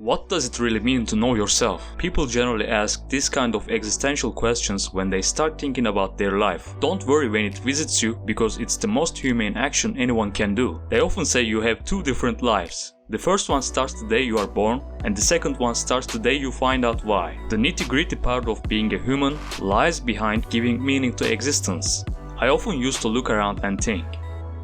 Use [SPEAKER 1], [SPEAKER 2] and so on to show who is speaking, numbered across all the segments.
[SPEAKER 1] What does it really mean to know yourself? People generally ask this kind of existential questions when they start thinking about their life. Don't worry when it visits you, because it's the most humane action anyone can do. They often say you have two different lives. The first one starts the day you are born, and the second one starts the day you find out why. The nitty-gritty part of being a human lies behind giving meaning to existence. I often used to look around and think,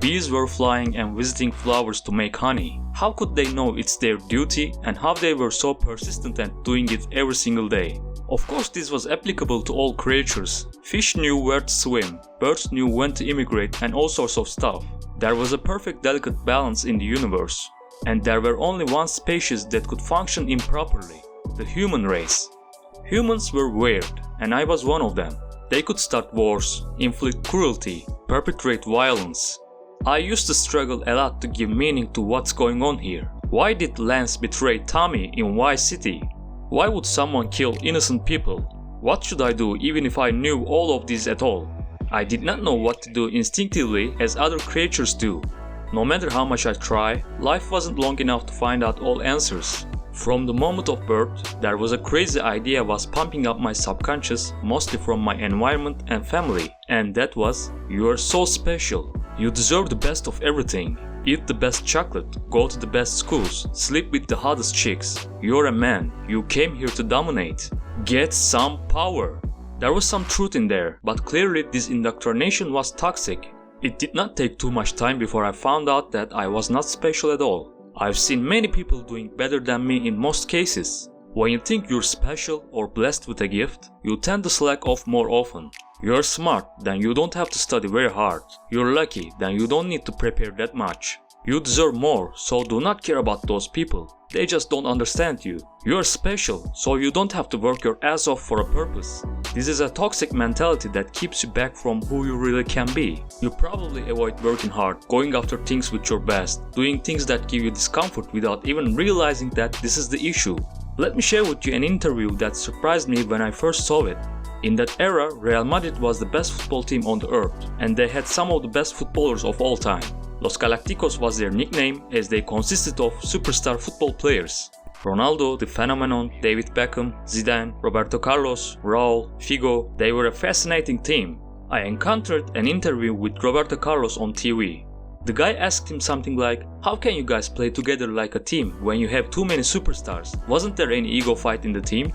[SPEAKER 1] bees were flying and visiting flowers to make honey. How could they know it's their duty, and how they were so persistent at doing it every single day? Of course, this was applicable to all creatures. Fish knew where to swim, birds knew when to immigrate, and all sorts of stuff. There was a perfect delicate balance in the universe. And there were only one species that could function improperly: the human race. Humans were weird, and I was one of them. They could start wars, inflict cruelty, perpetrate violence. I used to struggle a lot to give meaning to what's going on here. Why did Lance betray Tommy in Vice City? Why would someone kill innocent people? What should I do even if I knew all of this at all? I did not know what to do instinctively as other creatures do. No matter how much I try, life wasn't long enough to find out all answers. From the moment of birth, there was a crazy idea was pumping up my subconscious, mostly from my environment and family, and that was, you are so special. You deserve the best of everything. Eat the best chocolate, go to the best schools, sleep with the hottest chicks. You're a man, you came here to dominate. Get some power. There was some truth in there, but clearly this indoctrination was toxic. It did not take too much time before I found out that I was not special at all. I've seen many people doing better than me in most cases. When you think you're special or blessed with a gift, you tend to slack off more often. You're smart, then you don't have to study very hard. You're lucky, then you don't need to prepare that much. You deserve more, so do not care about those people. They just don't understand you. You're special, so you don't have to work your ass off for a purpose. This is a toxic mentality that keeps you back from who you really can be. You probably avoid working hard, going after things with your best, doing things that give you discomfort without even realizing that this is the issue. Let me share with you an interview that surprised me when I first saw it. In that era, Real Madrid was the best football team on the earth, and they had some of the best footballers of all time. Los Galacticos was their nickname, as they consisted of superstar football players. Ronaldo, the phenomenon, David Beckham, Zidane, Roberto Carlos, Raul, Figo, they were a fascinating team. I encountered an interview with Roberto Carlos on TV. The guy asked him something like, how can you guys play together like a team when you have too many superstars? Wasn't there any ego fight in the team?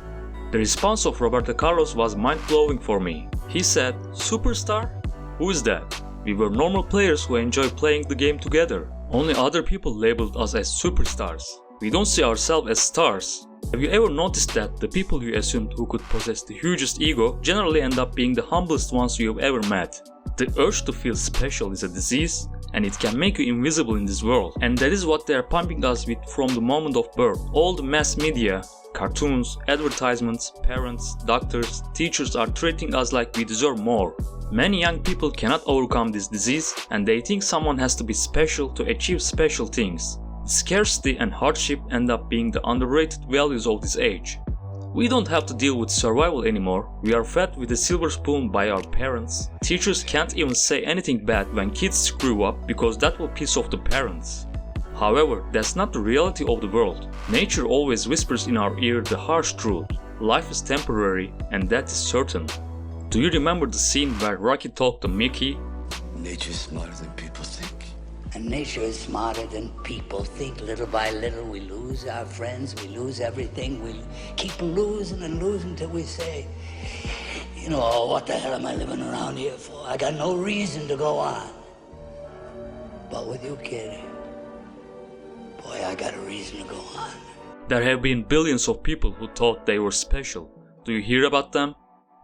[SPEAKER 1] The response of Roberto Carlos was mind-blowing for me. He said, superstar? Who is that? We were normal players who enjoy playing the game together. Only other people labeled us as superstars. We don't see ourselves as stars. Have you ever noticed that the people you assumed who could possess the hugest ego generally end up being the humblest ones you have ever met? The urge to feel special is a disease, and it can make you invisible in this world. And that is what they are pumping us with from the moment of birth. All the mass media, cartoons, advertisements, parents, doctors, teachers are treating us like we deserve more. Many young people cannot overcome this disease, and they think someone has to be special to achieve special things. Scarcity and hardship end up being the underrated values of this age. We don't have to deal with survival anymore. We are fed with a silver spoon by our parents. Teachers can't even say anything bad when kids screw up, because that will piss off the parents. However, that's not the reality of the world. Nature always whispers in our ear the harsh truth. Life is temporary, and that is certain. Do you remember the scene where Rocky talked to Mickey?
[SPEAKER 2] Nature's smarter than people think.
[SPEAKER 3] And nature is smarter than people think. Little by little we lose our friends, we lose everything. We keep losing and losing till we say, you know, oh, what the hell am I living around here for? I got no reason to go on. But with you, kid, boy, I got a reason to go on.
[SPEAKER 1] There have been billions of people who thought they were special. Do you hear about them?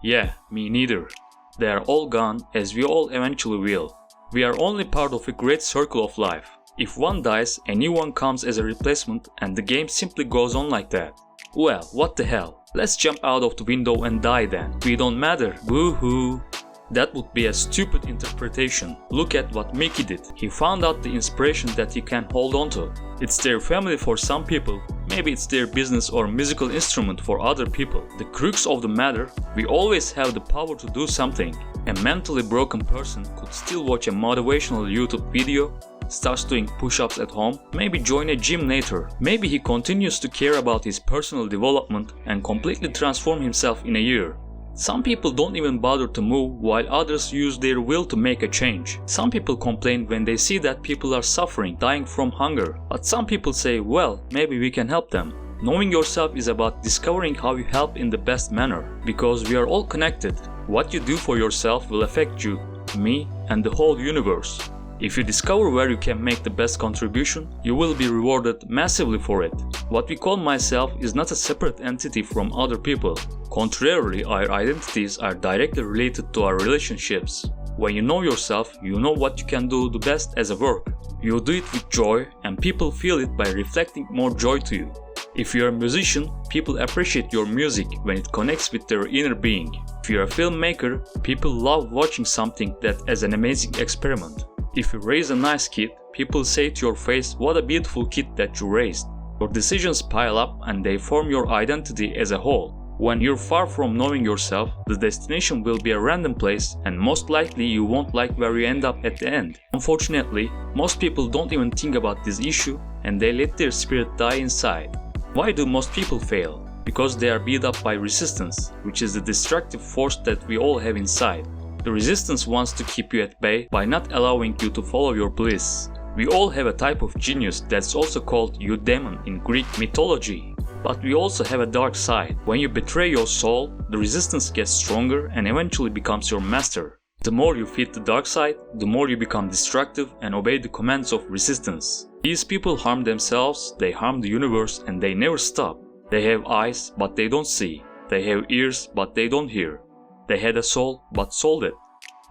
[SPEAKER 1] Yeah, me neither. They are all gone, as we all eventually will. We are only part of a great circle of life. If one dies, a new one comes as a replacement, and the game simply goes on like that. Well, what the hell? Let's jump out of the window and die then. We don't matter. Woohoo! That would be a stupid interpretation. Look at what Mickey did. He found out the inspiration that he can hold on to. It's their family for some people. Maybe it's their business or musical instrument for other people. The crux of the matter, we always have the power to do something. A mentally broken person could still watch a motivational YouTube video, starts doing push-ups at home, maybe join a gym later. Maybe he continues to care about his personal development and completely transform himself in a year. Some people don't even bother to move while others use their will to make a change. Some people complain when they see that people are suffering, dying from hunger. But some people say, well, maybe we can help them. Knowing yourself is about discovering how you help in the best manner, because we are all connected. What you do for yourself will affect you, me, and the whole universe. If you discover where you can make the best contribution, you will be rewarded massively for it. What we call myself is not a separate entity from other people. Contrarily, our identities are directly related to our relationships. When you know yourself, you know what you can do the best as a work. You do it with joy, and people feel it by reflecting more joy to you. If you're a musician, people appreciate your music when it connects with their inner being. If you're a filmmaker, people love watching something that is an amazing experiment. If you raise a nice kid, people say to your face, what a beautiful kid that you raised. Your decisions pile up and they form your identity as a whole. When you're far from knowing yourself, the destination will be a random place and most likely you won't like where you end up at the end. Unfortunately, most people don't even think about this issue and they let their spirit die inside. Why do most people fail? Because they are beat up by resistance, which is the destructive force that we all have inside. The resistance wants to keep you at bay by not allowing you to follow your bliss. We all have a type of genius that's also called eudaimon in Greek mythology. But we also have a dark side. When you betray your soul, the resistance gets stronger and eventually becomes your master. The more you feed the dark side, the more you become destructive and obey the commands of resistance. These people harm themselves, they harm the universe, and they never stop. They have eyes, but they don't see. They have ears, but they don't hear. They had a soul, but sold it.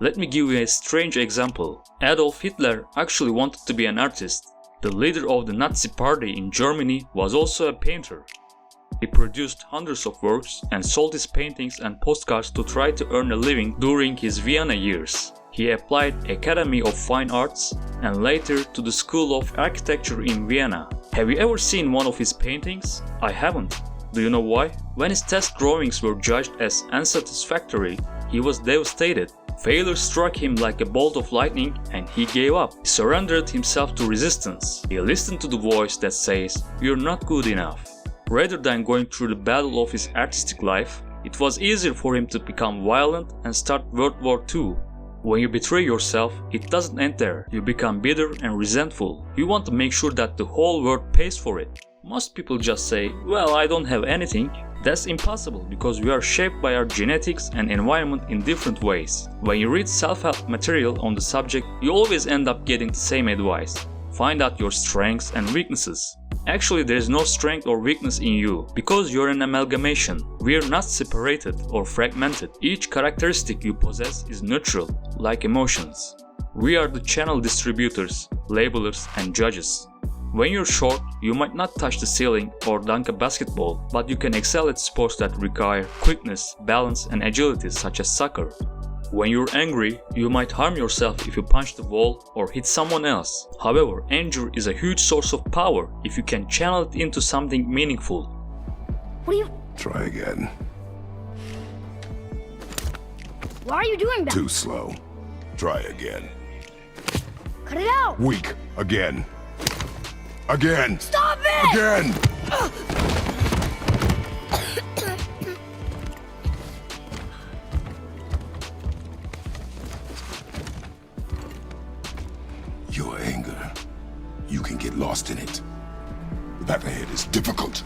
[SPEAKER 1] Let me give you a strange example. Adolf Hitler actually wanted to be an artist. The leader of the Nazi party in Germany was also a painter. He produced hundreds of works and sold his paintings and postcards to try to earn a living during his Vienna years. He applied Academy of Fine Arts and later to the School of Architecture in Vienna. Have you ever seen one of his paintings? I haven't. Do you know why? When his test drawings were judged as unsatisfactory, he was devastated. Failure struck him like a bolt of lightning and he gave up. He surrendered himself to resistance. He listened to the voice that says, "You're not good enough." Rather than going through the battle of his artistic life, it was easier for him to become violent and start World War II. When you betray yourself, it doesn't end there. You become bitter and resentful. You want to make sure that the whole world pays for it. Most people just say, well, I don't have anything. That's impossible because we are shaped by our genetics and environment in different ways. When you read self-help material on the subject, you always end up getting the same advice. Find out your strengths and weaknesses. Actually, there is no strength or weakness in you because you're an amalgamation. We are not separated or fragmented. Each characteristic you possess is neutral, like emotions. We are the channel distributors, labelers, and judges. When you're short, you might not touch the ceiling or dunk a basketball, but you can excel at sports that require quickness, balance, and agility such as soccer. When you're angry, you might harm yourself if you punch the wall or hit someone else. However, anger is a huge source of power if you can channel it into something meaningful.
[SPEAKER 4] What are you...
[SPEAKER 5] Try again.
[SPEAKER 4] Why are you doing that?
[SPEAKER 5] Too slow. Try again.
[SPEAKER 4] Cut it out!
[SPEAKER 5] Weak. Again. Again.
[SPEAKER 4] Stop it!
[SPEAKER 5] Again! Your anger. You can get lost in it. The path ahead is difficult.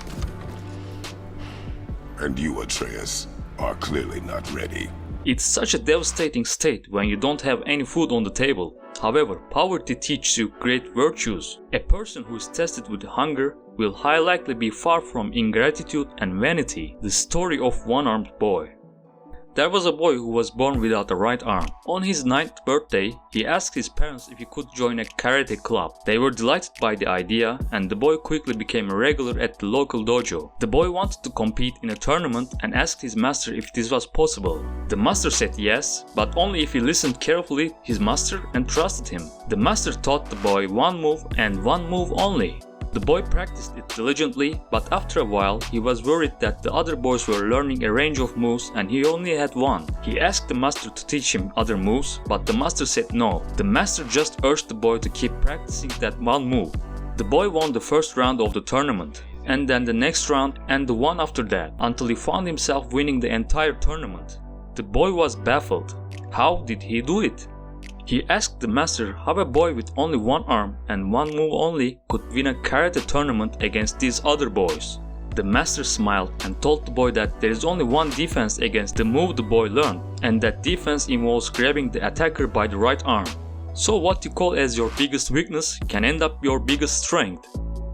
[SPEAKER 5] And you, Atreus, are clearly not ready.
[SPEAKER 1] It's such a devastating state when you don't have any food on the table. However, poverty teaches you great virtues. A person who is tested with hunger will highly likely be far from ingratitude and vanity. The story of one-armed boy. There was a boy who was born without a right arm. On his 9th birthday, he asked his parents if he could join a karate club. They were delighted by the idea and the boy quickly became a regular at the local dojo. The boy wanted to compete in a tournament and asked his master if this was possible. The master said yes, but only if he listened carefully his master and trusted him. The master taught the boy one move and one move only. The boy practiced it diligently, but after a while he was worried that the other boys were learning a range of moves and he only had one. He asked the master to teach him other moves, but the master said no. The master just urged the boy to keep practicing that one move. The boy won the first round of the tournament, and then the next round and the one after that, until he found himself winning the entire tournament. The boy was baffled. How did he do it? He asked the master how a boy with only one arm and one move only could win a karate tournament against these other boys. The master smiled and told the boy that there is only one defense against the move the boy learned, and that defense involves grabbing the attacker by the right arm. So what you call as your biggest weakness can end up your biggest strength.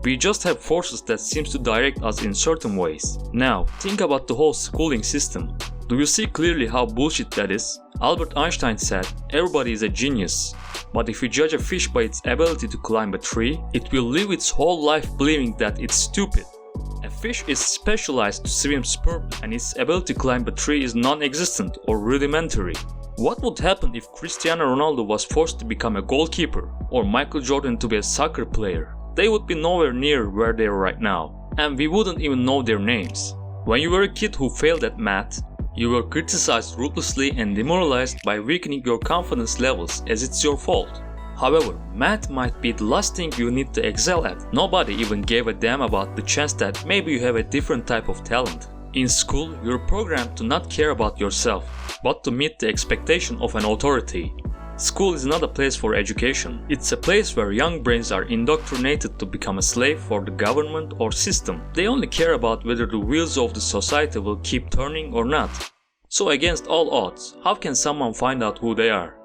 [SPEAKER 1] We just have forces that seems to direct us in certain ways. Now, think about the whole schooling system. Do you see clearly how bullshit that is? Albert Einstein said, everybody is a genius. But if you judge a fish by its ability to climb a tree, it will live its whole life believing that it's stupid. A fish is specialized to swim superbly and its ability to climb a tree is non-existent or rudimentary. What would happen if Cristiano Ronaldo was forced to become a goalkeeper or Michael Jordan to be a soccer player? They would be nowhere near where they are right now, and we wouldn't even know their names. When you were a kid who failed at math, you were criticized ruthlessly and demoralized by weakening your confidence levels as it's your fault. However, math might be the last thing you need to excel at. Nobody even gave a damn about the chance that maybe you have a different type of talent. In school, you're programmed to not care about yourself, but to meet the expectation of an authority. School is not a place for education. It's a place where young brains are indoctrinated to become a slave for the government or system. They only care about whether the wheels of the society will keep turning or not. So against all odds, how can someone find out who they are?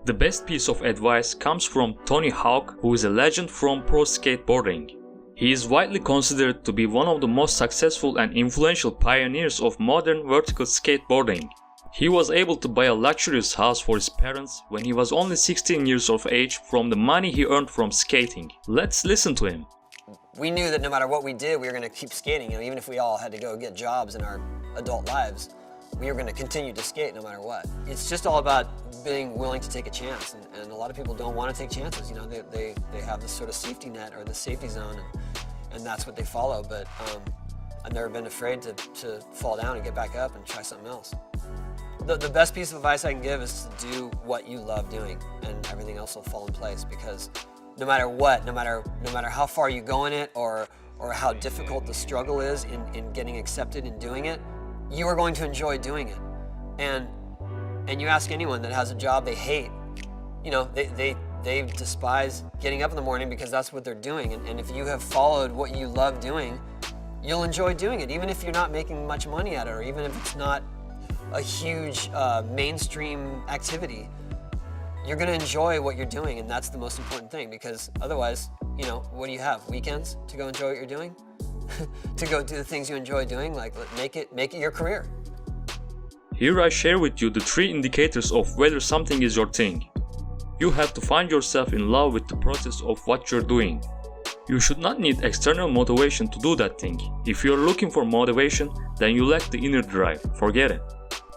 [SPEAKER 1] The best piece of advice comes from Tony Hawk, who is a legend from pro skateboarding. He is widely considered to be one of the most successful and influential pioneers of modern vertical skateboarding. He was able to buy a luxurious house for his parents when he was only 16 years of age from the money he earned from skating. Let's listen to him.
[SPEAKER 6] We knew that no matter what we did, we were going to keep skating. Even if we all had to go get jobs in our adult lives, we were going to continue to skate no matter what. It's just all about being willing to take a chance, and a lot of people don't want to take chances. They have this sort of safety net or the safety zone, and that's what they follow. But I've never been afraid to fall down and get back up and try something else. The best piece of advice I can give is to do what you love doing, and everything else will fall in place. Because no matter what, no matter how far you go in it, or how difficult the struggle is in getting accepted and doing it, you are going to enjoy doing it. And you ask anyone that has a job they hate, they despise getting up in the morning because that's what they're doing. And if you have followed what you love doing, you'll enjoy doing it, even if you're not making much money at it, or even if it's not a huge mainstream activity. You're going to enjoy what you're doing, and that's the most important thing, because otherwise, what do you have? Weekends to go enjoy what you're doing? To go do the things you enjoy doing, like make it your career.
[SPEAKER 1] Here I share with you the 3 indicators of whether something is your thing. You have to find yourself in love with the process of what you're doing. You should not need external motivation to do that thing. If you're looking for motivation, then you lack the inner drive. Forget it.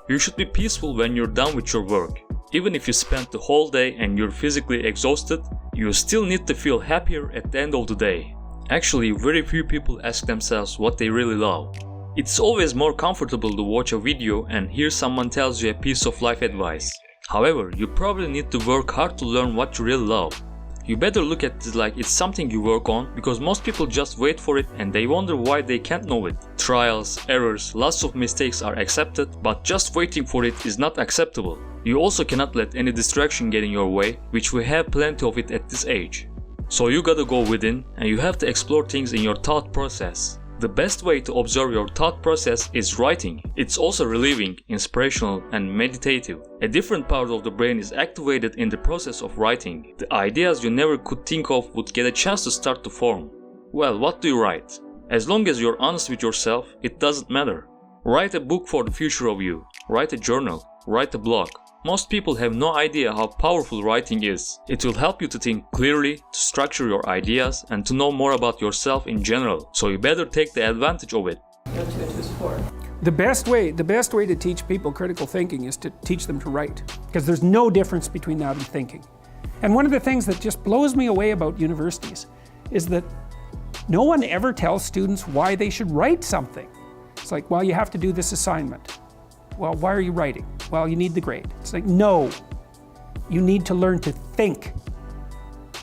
[SPEAKER 1] You should be peaceful when you're done with your work. Even if you spent the whole day and you're physically exhausted, you still need to feel happier at the end of the day. Actually, very few people ask themselves what they really love. It's always more comfortable to watch a video and hear someone tells you a piece of life advice. However, you probably need to work hard to learn what you really love. You better look at it like it's something you work on, because most people just wait for it and they wonder why they can't know it. Trials, errors, lots of mistakes are accepted, but just waiting for it is not acceptable. You also cannot let any distraction get in your way, which we have plenty of it at this age. So you gotta go within, and you have to explore things in your thought process. The best way to observe your thought process is writing. It's also relieving, inspirational, and meditative. A different part of the brain is activated in the process of writing. The ideas you never could think of would get a chance to start to form. Well, what do you write? As long as you're honest with yourself, it doesn't matter. Write a book for the future of you. Write a journal. Write a blog. Most people have no idea how powerful writing is. It will help you to think clearly, to structure your ideas, and to know more about yourself in general. So you better take the advantage of it.
[SPEAKER 7] The best way to teach people critical thinking is to teach them to write, because there's no difference between that and thinking. And one of the things that just blows me away about universities is that No one ever tells students why they should write something. It's like, well, you have to do this assignment. Well, why are you writing? Well, you need the grade. It's like, no, you need to learn to think.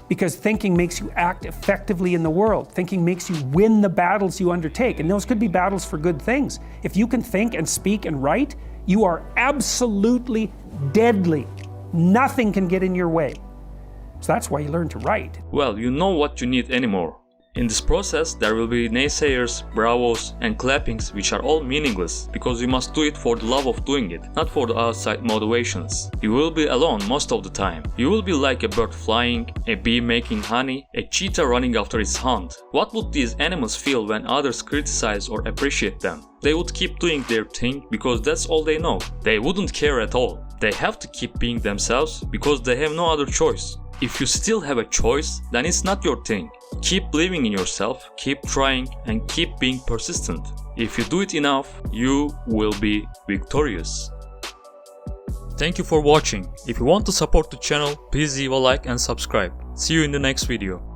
[SPEAKER 7] Because thinking makes you act effectively in the world. Thinking makes you win the battles you undertake. And those could be battles for good things. If you can think and speak and write, you are absolutely deadly. Nothing can get in your way. So that's why you learn to write.
[SPEAKER 1] Well, you know what you need anymore. In this process, there will be naysayers, bravos, and clappings, which are all meaningless, because you must do it for the love of doing it, not for the outside motivations. You will be alone most of the time. You will be like a bird flying, a bee making honey, a cheetah running after its hunt. What would these animals feel when others criticize or appreciate them? They would keep doing their thing because that's all they know. They wouldn't care at all. They have to keep being themselves because they have no other choice. If you still have a choice, then it's not your thing. Keep believing in yourself, keep trying, and keep being persistent. If you do it enough, you will be victorious. Thank you for watching. If you want to support the channel, please leave a like and subscribe. See you in the next video.